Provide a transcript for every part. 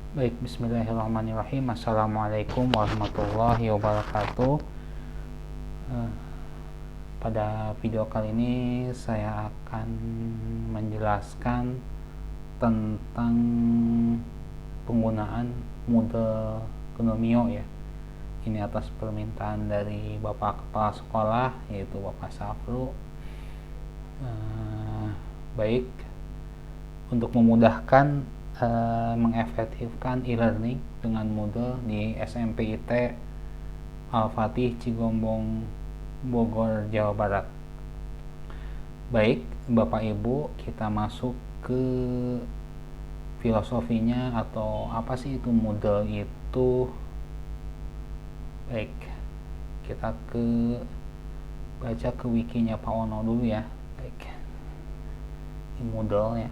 Baik, bismillahirrahmanirrahim. Assalamualaikum warahmatullahi wabarakatuh. Eh, Pada video kali ini saya akan menjelaskan tentang penggunaan Moodle Gnomio ya. Ini atas permintaan dari Bapak Kepala Sekolah, yaitu Bapak Safru. Baik, untuk memudahkan mengefektifkan e-learning dengan Moodle di SMP IT Al-Fatih Cigombong Bogor Jawa Barat. Baik Bapak Ibu, kita masuk ke filosofinya atau apa sih itu Moodle itu. Baik, kita baca ke wikinya Pak Ono dulu ya. Baik, ini Moodle ya.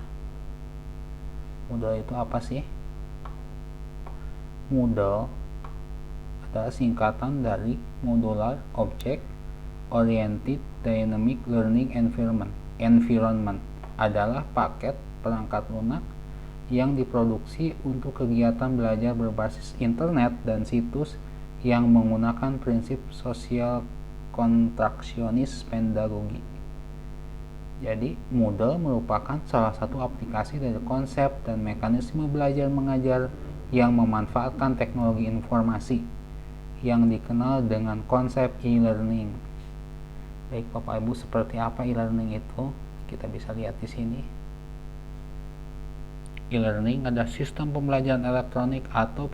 Moodle itu apa sih? Moodle adalah singkatan dari Modular Object Oriented Dynamic Learning Environment adalah paket perangkat lunak yang diproduksi untuk kegiatan belajar berbasis internet dan situs yang menggunakan prinsip sosial kontraksionis pedagogi. Jadi, Moodle merupakan salah satu aplikasi dari konsep dan mekanisme belajar mengajar yang memanfaatkan teknologi informasi yang dikenal dengan konsep e-learning. Baik Bapak Ibu, seperti apa e-learning itu? Kita bisa lihat di sini. E-learning adalah sistem pembelajaran elektronik atau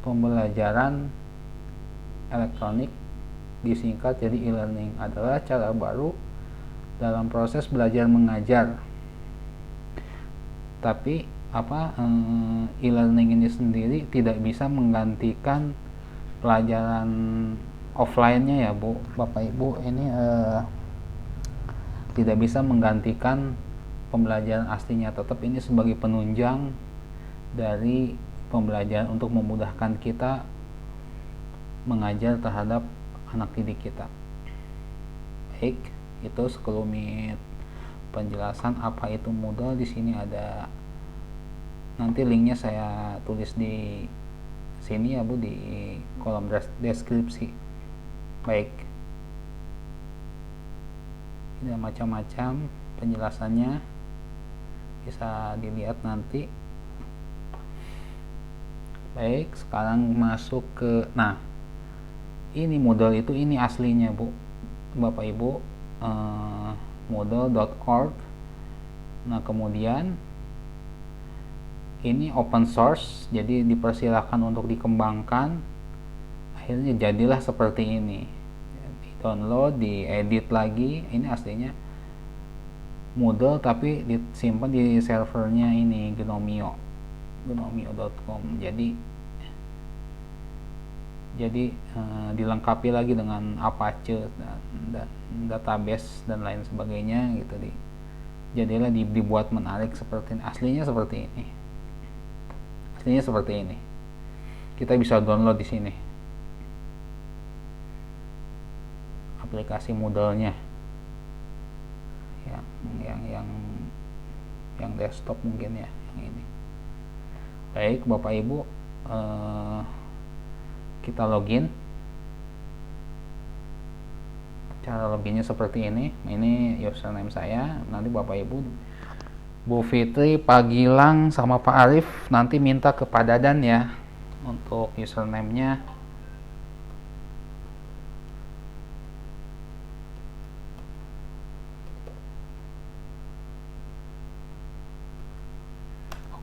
pembelajaran elektronik, disingkat jadi e-learning, adalah cara baru dalam proses belajar mengajar. Tapi e-learning ini sendiri tidak bisa menggantikan pelajaran offline-nya ya Bu, Bapak Ibu. Ini tidak bisa menggantikan pembelajaran aslinya, tetap ini sebagai penunjang dari pembelajaran untuk memudahkan kita mengajar terhadap anak didik kita. Baik, itu sekelumit penjelasan apa itu Moodle. Di sini ada, nanti linknya saya tulis di sini ya Bu, di kolom deskripsi. Baik, ini macam-macam penjelasannya, bisa dilihat nanti. Baik, sekarang masuk ke, ini Moodle itu, ini aslinya Bu, Bapak Ibu, moodle.org. Nah, kemudian ini open source, jadi dipersilakan untuk dikembangkan. Akhirnya jadilah seperti ini. Di download, diedit lagi. Ini aslinya Moodle tapi disimpan di servernya ini gnomio.com. Jadi dilengkapi lagi dengan Apache dan database dan lain sebagainya gitu. Jadilah dibuat menarik seperti ini. Aslinya seperti ini. Kita bisa download di sini aplikasi Moodle-nya yang desktop mungkin ya, yang ini. Baik Bapak Ibu, kita login. Cara loginnya seperti ini. Ini username saya. Nanti Bapak Ibu, Bu Fitri, Pak Gilang, sama Pak Arif nanti minta ke Pak Dadan ya untuk username-nya.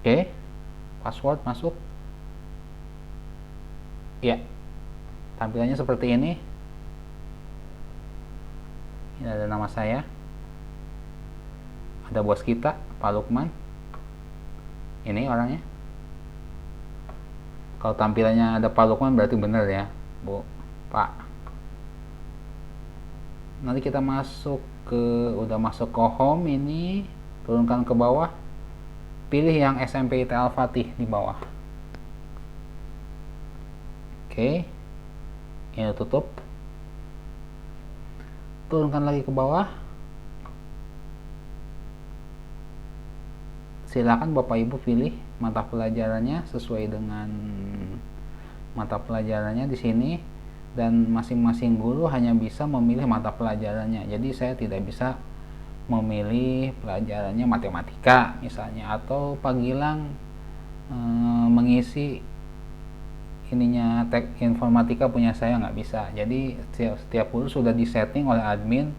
Oke, password masuk. Ya, tampilannya seperti ini. Ini ada nama saya, ada bos kita Pak Lukman, ini orangnya. Kalau tampilannya ada Pak Lukman berarti benar ya Bu, Pak. Nanti kita udah masuk ke home. Ini turunkan ke bawah, pilih yang SMP IT Al-Fatih di bawah. Oke, ini tutup. Turunkan lagi ke bawah, silakan Bapak Ibu pilih mata pelajarannya sesuai dengan mata pelajarannya di sini, dan masing-masing guru hanya bisa memilih mata pelajarannya. Jadi saya tidak bisa memilih pelajarannya matematika misalnya, atau Pak Gilang mengisi ininya informatika punya saya, nggak bisa. Jadi setiap guru sudah disetting oleh admin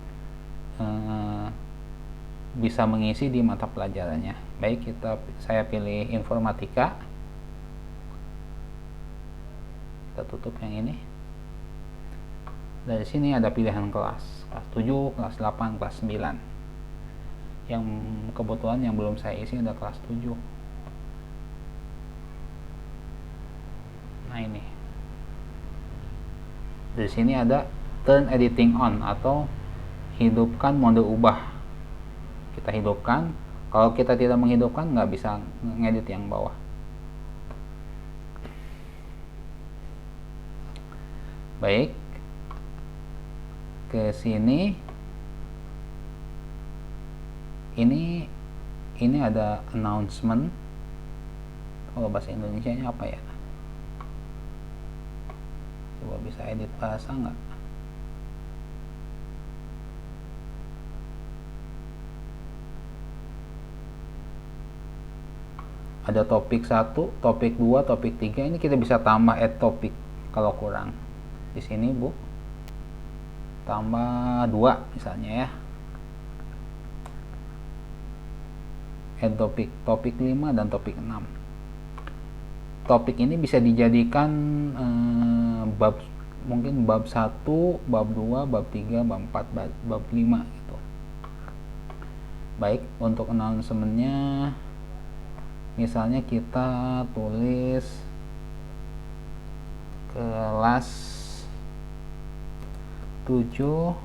bisa mengisi di mata pelajarannya. Baik, saya pilih informatika. Kita tutup yang ini. Dari sini ada pilihan kelas 7, kelas 8, kelas 9. Yang kebetulan yang belum saya isi ada kelas 7. Nah ini. Di sini ada turn editing on atau hidupkan mode ubah. Kita hidupkan. Kalau kita tidak menghidupkan, nggak bisa ngedit yang bawah. Baik, ke sini. Ini ada announcement. Kalau bahasa Indonesianya apa ya? Coba bisa edit bahasa nggak? Ada topik 1, topik 2, topik 3. Ini kita bisa tambah add topik kalau kurang. Di sini, Bu. Tambah 2 misalnya ya. Add topik, topik 5 dan topik 6. Topik ini bisa dijadikan bab, mungkin bab 1, bab 2, bab 3, bab 4, bab 5 gitu. Baik, untuk announcementnya misalnya kita tulis kelas 7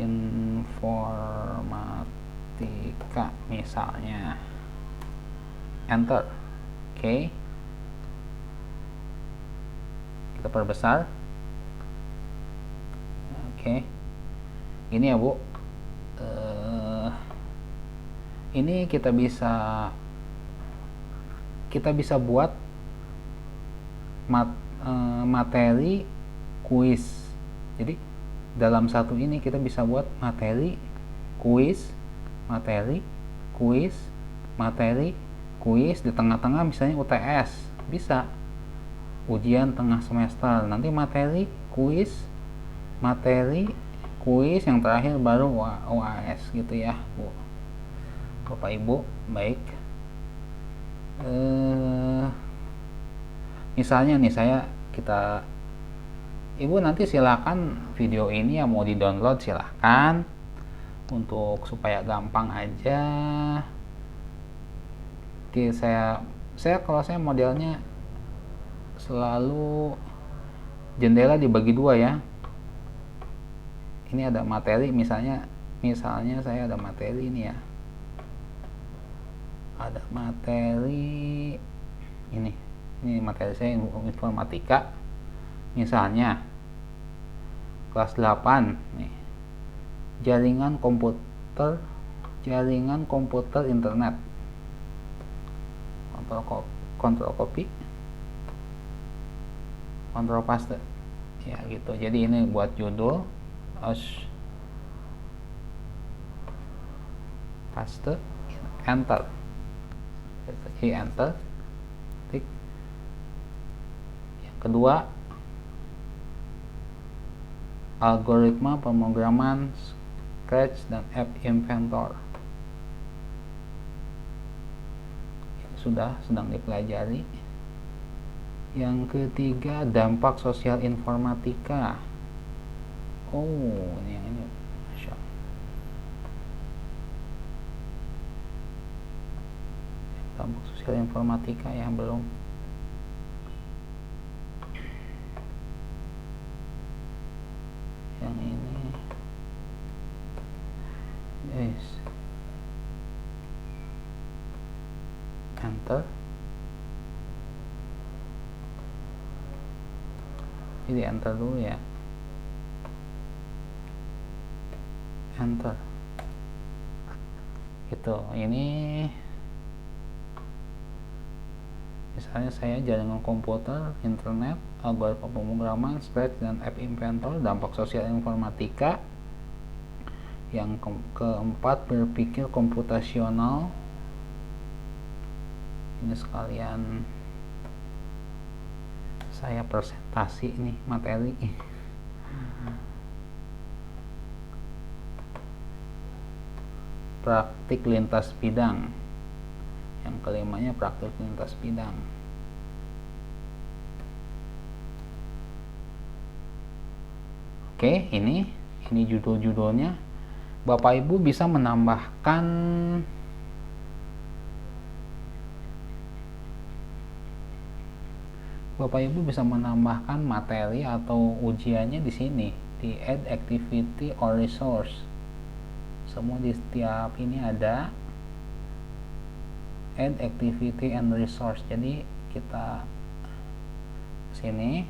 informatika misalnya, enter. Oke. Kita perbesar. Oke. Ini ya, Bu. Ini kita bisa buat materi kuis. Jadi dalam satu ini kita bisa buat materi kuis, materi kuis, materi kuis, di tengah-tengah misalnya UTS, bisa ujian tengah semester, nanti materi kuis, yang terakhir baru UAS gitu ya, Bu. Bapak Ibu. Baik, misalnya nih Ibu nanti silakan video ini yang mau di-download silakan, untuk supaya gampang aja. Oke, kalau saya modelnya selalu jendela dibagi 2 ya. Ini ada materi, misalnya saya ada materi ini ya. Ada materi ini materi saya informatika misalnya kelas 8 nih, jaringan komputer internet, kontrol copy, kontrol paste ya gitu. Jadi ini buat judul, paste, enter, enter, klik. Yang kedua, algoritma pemrograman Scratch dan App Inventor, sedang dipelajari. Yang ketiga, dampak sosial informatika. Ini yang ini, Masya Allah. Dampak sosial informatika yang belum. Yang ini, yes, enter. Jadi enter dulu ya, enter. Gitu. Ini Misalnya saya jaringan komputer, internet, algoritma pemrograman, spread, dan app inventor. Dampak sosial informatika. Yang keempat, berpikir komputasional. Ini sekalian saya presentasi nih materi. Praktik lintas bidang. Yang kelimanya praktik lintas bidang. Oke, ini judul-judulnya. Bapak Ibu bisa menambahkan materi atau ujiannya di sini, di add activity or resource. Semua di setiap ini ada add activity and resource. Jadi kita sini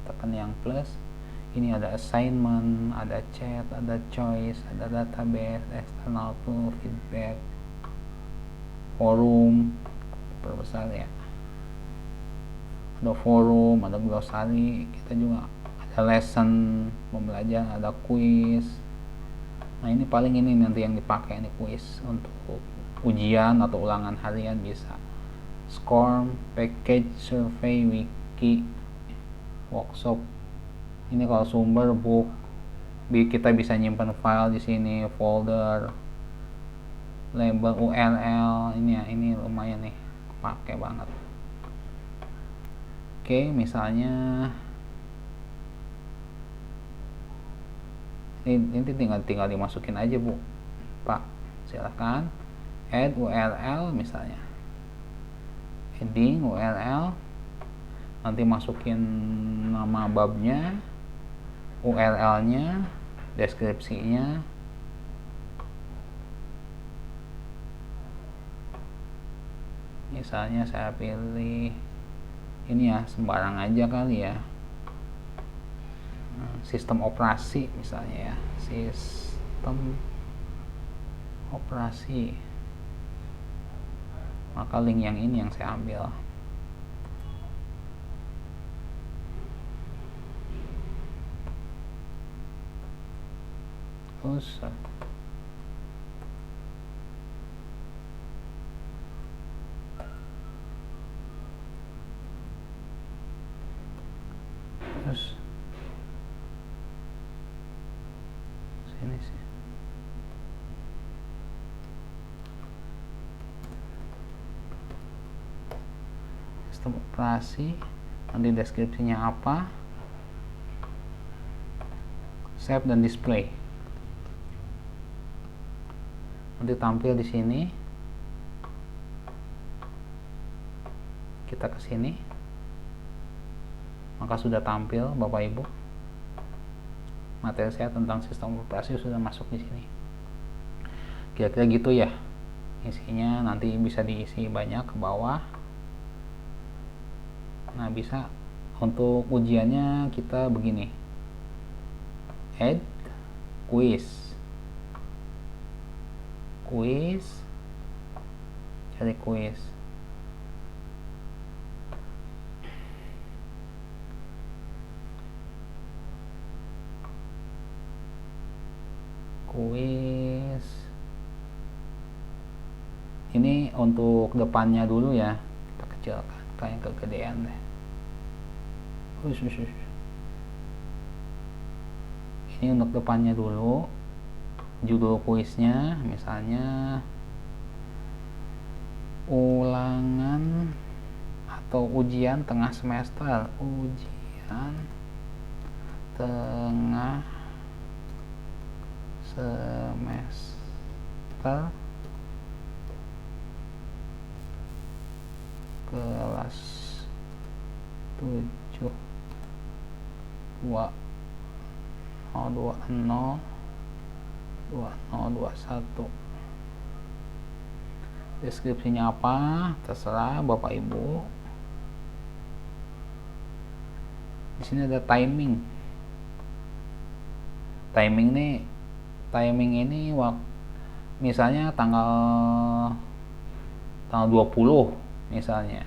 tekan yang plus. Ini ada assignment, ada chat, ada choice, ada database, external tool, feedback, forum, perbesar ya. Ada forum, ada glossary, kita juga ada lesson, pembelajaran, ada quiz. Nah ini paling ini nanti yang dipakai ini quiz untuk ujian atau ulangan harian bisa. SCORM, package, survey, wiki, workshop. Ini kalau sumber book, kita bisa nyimpan file di sini, folder, label, URL. Ini lumayan nih, pakai banget. Oke, misalnya ini tinggal dimasukin aja Bu, Pak. Silahkan add URL misalnya, heading URL, nanti masukin nama babnya, URL-nya, deskripsinya. Misalnya saya pilih ini ya, sembarang aja kali ya. Sistem operasi misalnya ya, sistem operasi. Maka link yang ini yang saya ambil. Terus sini sih. Sistem operasi, nanti deskripsinya apa, save dan display. Nanti tampil di sini. Kita ke sini, maka sudah tampil Bapak Ibu. Materi saya tentang sistem operasi sudah masuk di sini. Kira-kira gitu ya. Isinya nanti bisa diisi banyak ke bawah. Nah, bisa untuk ujiannya kita begini. Add quiz. Cari quiz. Ini untuk depannya dulu ya, kita kecilkan kayak kegedean deh. Ini untuk depannya dulu. Judul kuisnya misalnya ulangan atau ujian tengah semester. Ujian tengah semester kelas 7 2020 2021. Deskripsinya apa terserah Bapak Ibu. Di sini ada timing ini misalnya tanggal 20 misalnya.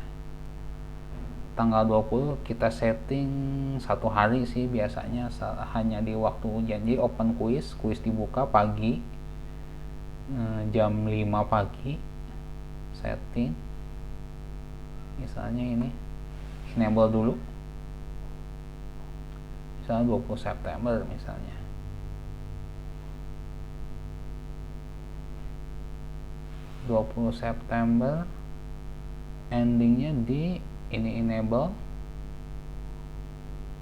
tanggal 20 kita setting 1 hari sih biasanya, hanya di waktu ujian. Jadi open quiz dibuka pagi, jam 5 pagi, setting misalnya ini, enable dulu misalnya 20 September misalnya. September endingnya di ini, enable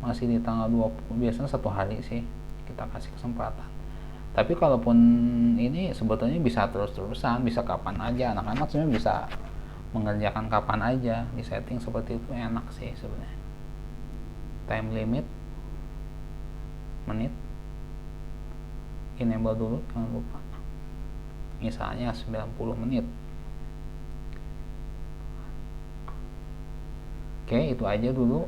masih di tanggal 20, biasanya 1 hari sih kita kasih kesempatan. Tapi kalaupun ini sebetulnya bisa terus-terusan, bisa kapan aja, anak-anak sebenarnya bisa mengerjakan kapan aja, di setting seperti itu enak sih sebenarnya. Time limit menit, enable dulu jangan lupa, misalnya 90 menit. Oke, itu aja dulu.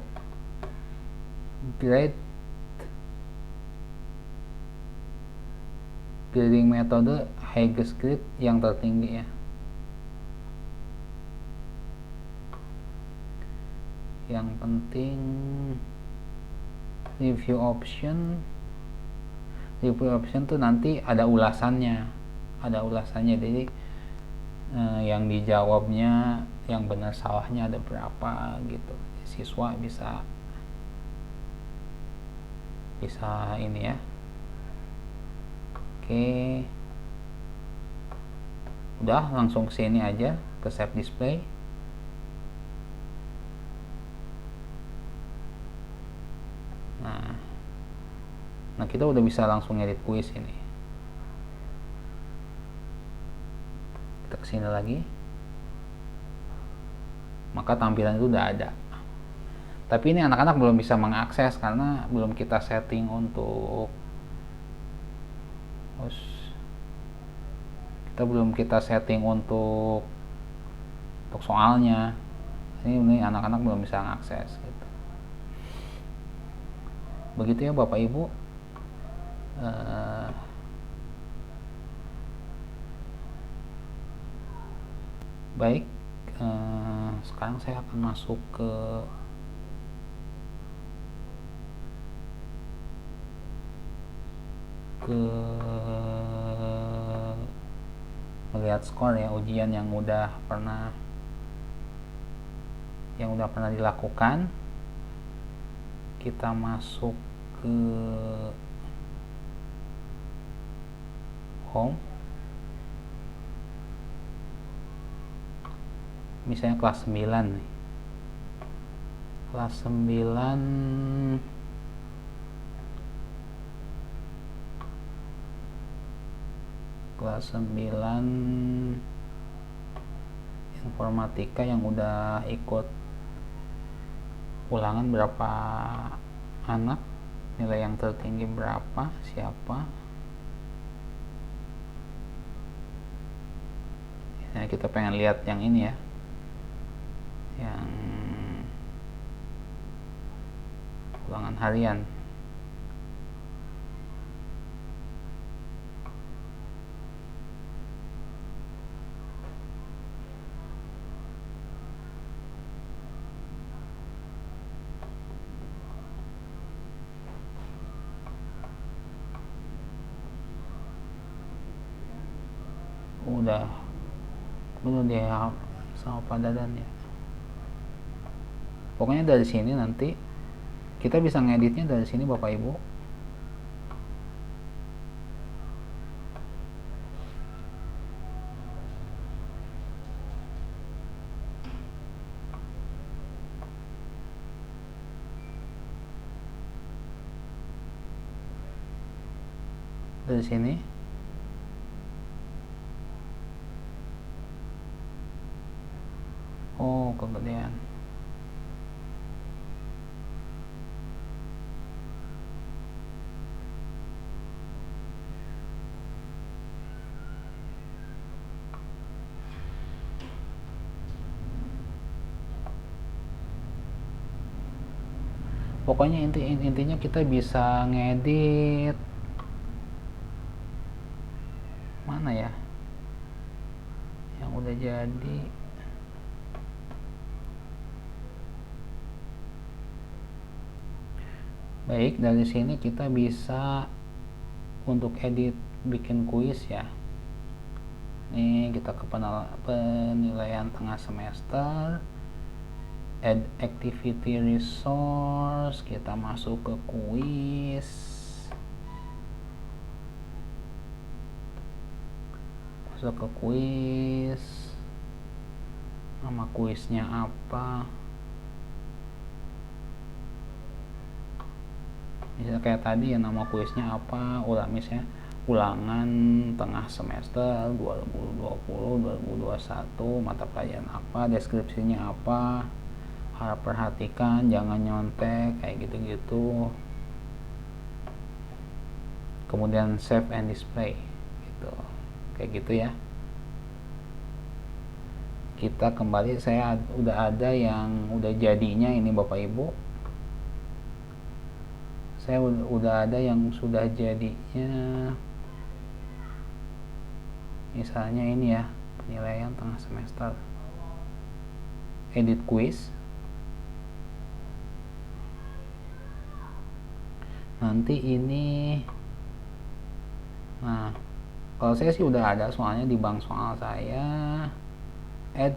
Grading metode highest grade yang tertinggi ya. Yang penting review option tuh nanti ada ulasannya, jadi yang dijawabnya, yang benar salahnya ada berapa gitu, siswa bisa ini ya. Oke, udah langsung ke sini aja, ke save display. Nah kita udah bisa langsung edit kuis ini. Kita kesini lagi, maka tampilan itu udah ada. Tapi ini anak-anak belum bisa mengakses karena belum kita setting untuk soalnya. Ini anak-anak belum bisa mengakses gitu. Begitu ya Bapak Ibu. Baik, sekarang saya akan masuk ke melihat skor ya, ujian yang udah pernah dilakukan. Kita masuk ke home, misalnya kelas 9 nih. Kelas 9 informatika yang udah ikut ulangan berapa anak, nilai yang tertinggi berapa, siapa. Nah, kita pengen lihat yang ini ya, yang ulangan harian. Udah dia sama Pak Dadan ya. Pokoknya dari sini nanti kita bisa ngeditnya dari sini Bapak Ibu. Dari sini kegedean. Pokoknya intinya kita bisa ngedit mana ya yang udah jadi. Baik, dari sini kita bisa untuk edit bikin kuis ya. Ini kita ke penilaian tengah semester, add activity resource, kita masuk ke kuis, nama kuisnya apa, misalnya kayak tadi ya, nama kuisnya apa, misalnya ulangan tengah semester 2020-2021, mata pelajaran apa, deskripsinya apa, harap perhatikan jangan nyontek, kayak gitu-gitu. Kemudian save and display gitu, kayak gitu ya. Kita kembali, saya udah ada yang udah jadinya ini Bapak Ibu, saya udah ada yang sudah jadinya, misalnya ini ya, penilaian tengah semester, edit quiz. Nanti ini, nah kalau saya sih udah ada soalnya di bank soal saya. Add,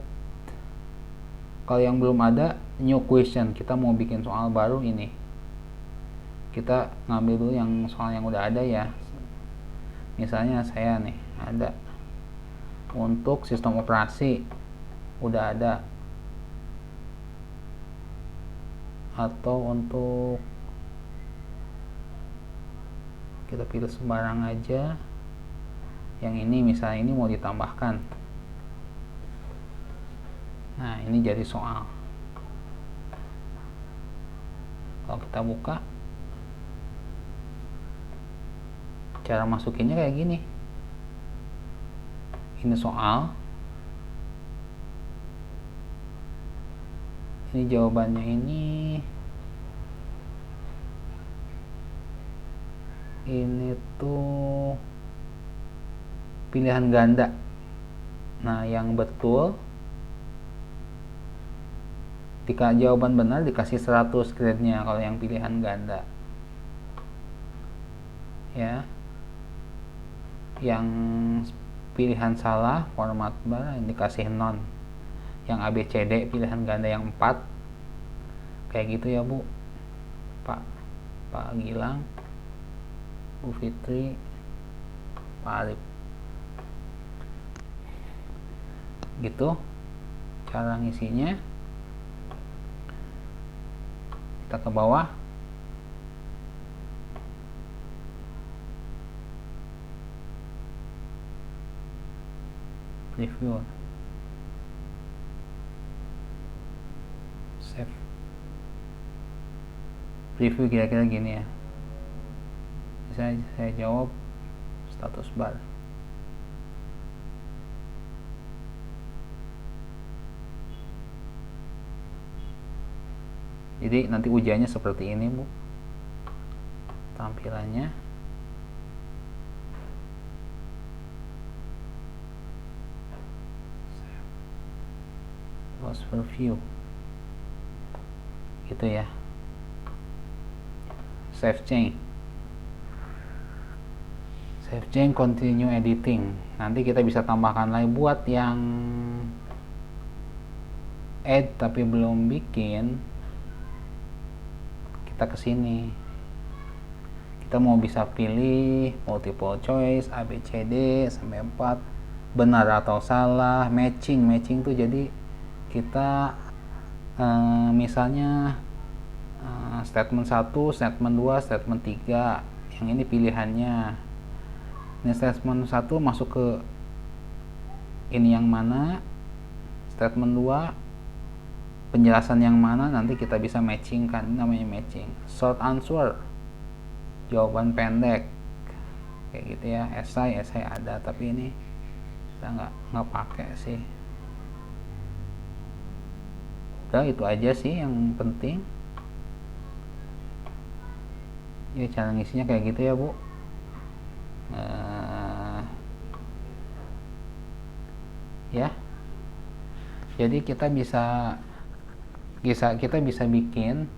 kalau yang belum ada, new question, kita mau bikin soal baru ini, kita ngambil dulu yang soal yang udah ada ya. Misalnya saya nih ada untuk sistem operasi udah ada, atau untuk, kita pilih sembarang aja. Yang ini misalnya ini mau ditambahkan, nah ini jadi soal. Kalau kita buka, cara masukinnya kayak gini, ini soal, ini jawabannya, ini tuh pilihan ganda. Nah yang betul, jika jawaban benar dikasih 100 grade-nya kalau yang pilihan ganda ya. Yang pilihan salah, format bar, dikasih non. Yang ABCD pilihan ganda yang 4, kayak gitu ya Bu, Pak Gilang, Bu Fitri, Pak Alif, gitu cara ngisinya. Kita ke bawah, preview, save, preview kira-kira gini ya. Saya jawab status bar. Jadi nanti ujiannya seperti ini Bu, tampilannya. Close preview gitu ya. Save change, continue editing. Nanti kita bisa tambahkan lagi buat yang add tapi belum bikin, kita kesini, kita mau bisa pilih multiple choice, ABCD sampai 4, benar atau salah, matching tuh. Jadi kita misalnya statement 1, statement 2, statement 3, yang ini pilihannya. Ini statement 1 masuk ke ini yang mana, statement 2 penjelasan yang mana, nanti kita bisa matchingkan. Ini namanya matching. Short answer, jawaban pendek, kayak gitu ya. Essay ada, tapi ini kita nggak pakai sih. Udah, itu aja sih yang penting ya. Cara ngisinya kayak gitu ya Bu. Ya, jadi kita bisa bikin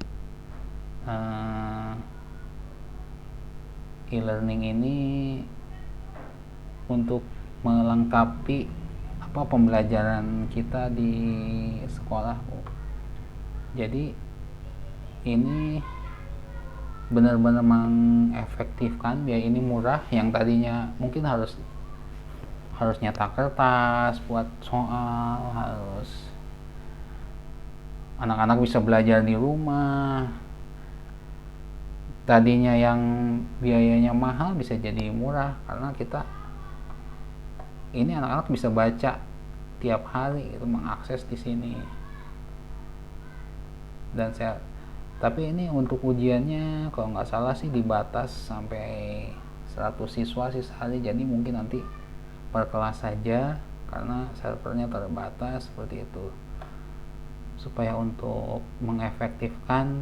e-learning ini untuk melengkapi pembelajaran kita di sekolah. Jadi ini benar-benar mengefektifkan, biaya ini murah. Yang tadinya mungkin harus nyetak kertas buat soal, harus anak-anak bisa belajar di rumah. Tadinya yang biayanya mahal bisa jadi murah karena ini anak-anak bisa baca tiap hari, itu mengakses di sini. Tapi ini untuk ujiannya kalau nggak salah sih dibatas sampai 100 siswa sih sehari, jadi mungkin nanti per kelas saja karena servernya terbatas seperti itu. Supaya untuk mengefektifkan,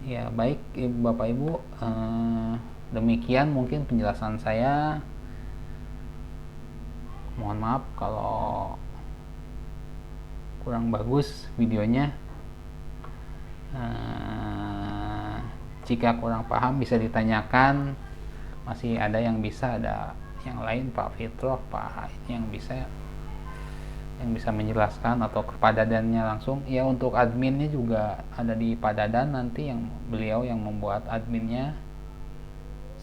ya baik Bapak Ibu, demikian mungkin penjelasan saya. Mohon maaf kalau kurang bagus videonya. Jika kurang paham bisa ditanyakan, masih ada yang yang lain, Pak Fitroh, Pak yang bisa menjelaskan, atau ke Padadannya langsung. Ya, untuk adminnya juga ada di Padadan nanti, beliau yang membuat adminnya.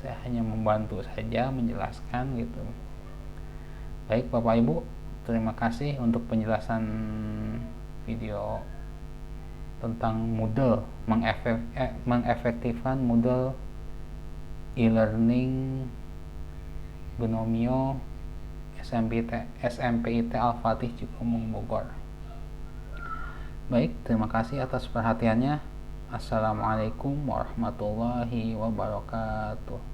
Saya hanya membantu saja menjelaskan gitu. Baik Bapak Ibu, terima kasih untuk penjelasan video tentang Moodle, mengefektifkan Moodle e-learning Bnomio SMPIT Al-Fatih Cikumung Bogor. Baik, terima kasih atas perhatiannya. Assalamualaikum warahmatullahi wabarakatuh.